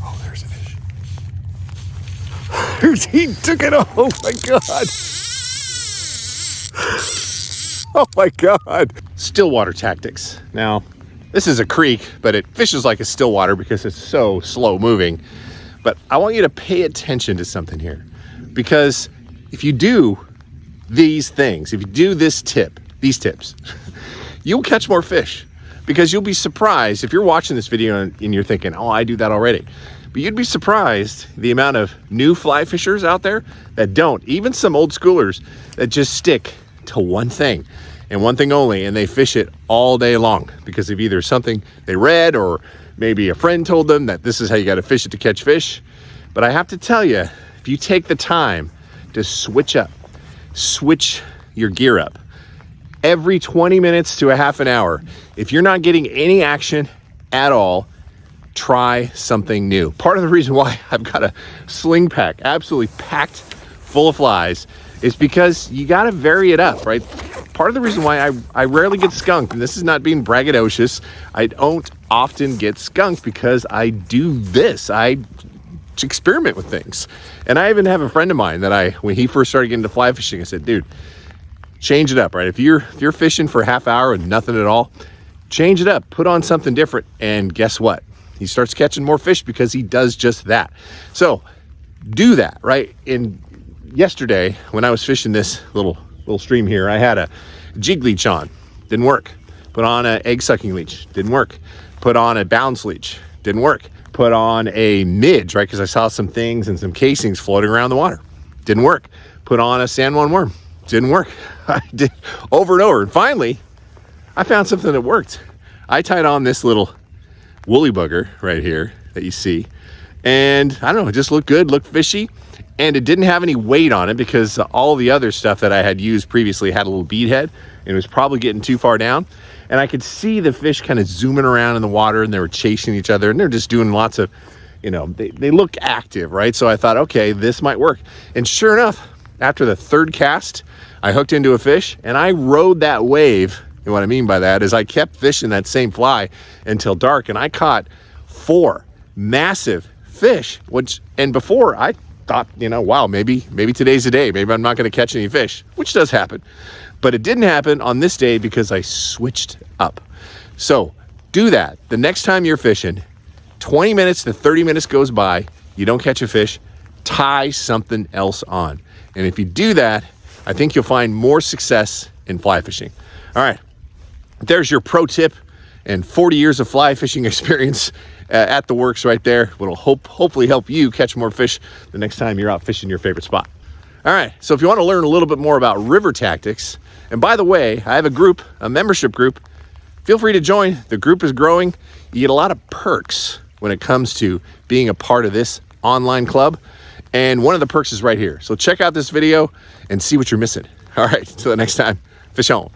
Oh, there's a fish. He took it. Oh my God. Oh my God. Stillwater tactics. Now, this is a creek, but it fishes like a stillwater because it's so slow moving. But I want you to pay attention to something here, because if you do these things, if you do these tips, you'll catch more fish. Because you'll be surprised if you're watching this video and you're thinking, oh, I do that already. But you'd be surprised the amount of new fly fishers out there that don't, even some old schoolers that just stick to one thing and one thing only, and they fish it all day long because of either something they read or maybe a friend told them that this is how you got to fish it to catch fish. But I have to tell you, if you take the time to switch your gear up, every 20 minutes to a half an hour, if you're not getting any action at all, try something new. Part of the reason why I've got a sling pack absolutely packed full of flies is because you got to vary it up, right? Part of the reason why I rarely get skunked, and this is not being braggadocious, I don't often get skunked because I do this. I experiment with things. And I even have a friend of mine that when he first started getting into fly fishing, I said, dude, change it up, right? If you're fishing for a half hour and nothing at all, change it up, put on something different, and guess what? He starts catching more fish because he does just that. So do that, right? And yesterday, when I was fishing this little stream here, I had a jig leech on, didn't work. Put on an egg sucking leech, didn't work. Put on a bounce leech, didn't work. Put on a midge, right? Because I saw some things and some casings floating around the water, didn't work. Put on a San Juan worm, didn't work. I did over and over. And finally, I found something that worked. I tied on this little woolly bugger right here that you see. And I don't know, it just looked good, looked fishy. And it didn't have any weight on it because all the other stuff that I had used previously had a little bead head and it was probably getting too far down. And I could see the fish kind of zooming around in the water and they were chasing each other and they're just doing lots of, they look active, right? So I thought, okay, this might work. And sure enough, after the third cast, I hooked into a fish and I rode that wave. And what I mean by that is I kept fishing that same fly until dark and I caught 4 massive fish, and before I thought, wow, maybe today's the day. Maybe I'm not going to catch any fish, which does happen. But it didn't happen on this day because I switched up. So do that. The next time you're fishing, 20 minutes to 30 minutes goes by, you don't catch a fish, tie something else on. And if you do that, I think you'll find more success in fly fishing. All right, there's your pro tip and 40 years of fly fishing experience at the works right there. What'll hopefully help you catch more fish the next time you're out fishing your favorite spot. All right, so if you want to learn a little bit more about river tactics, and by the way, I have a membership group. Feel free to join. The group is growing. You get a lot of perks when it comes to being a part of this online club. And one of the perks is right here. So check out this video and see what you're missing. All right, till the next time, fish on.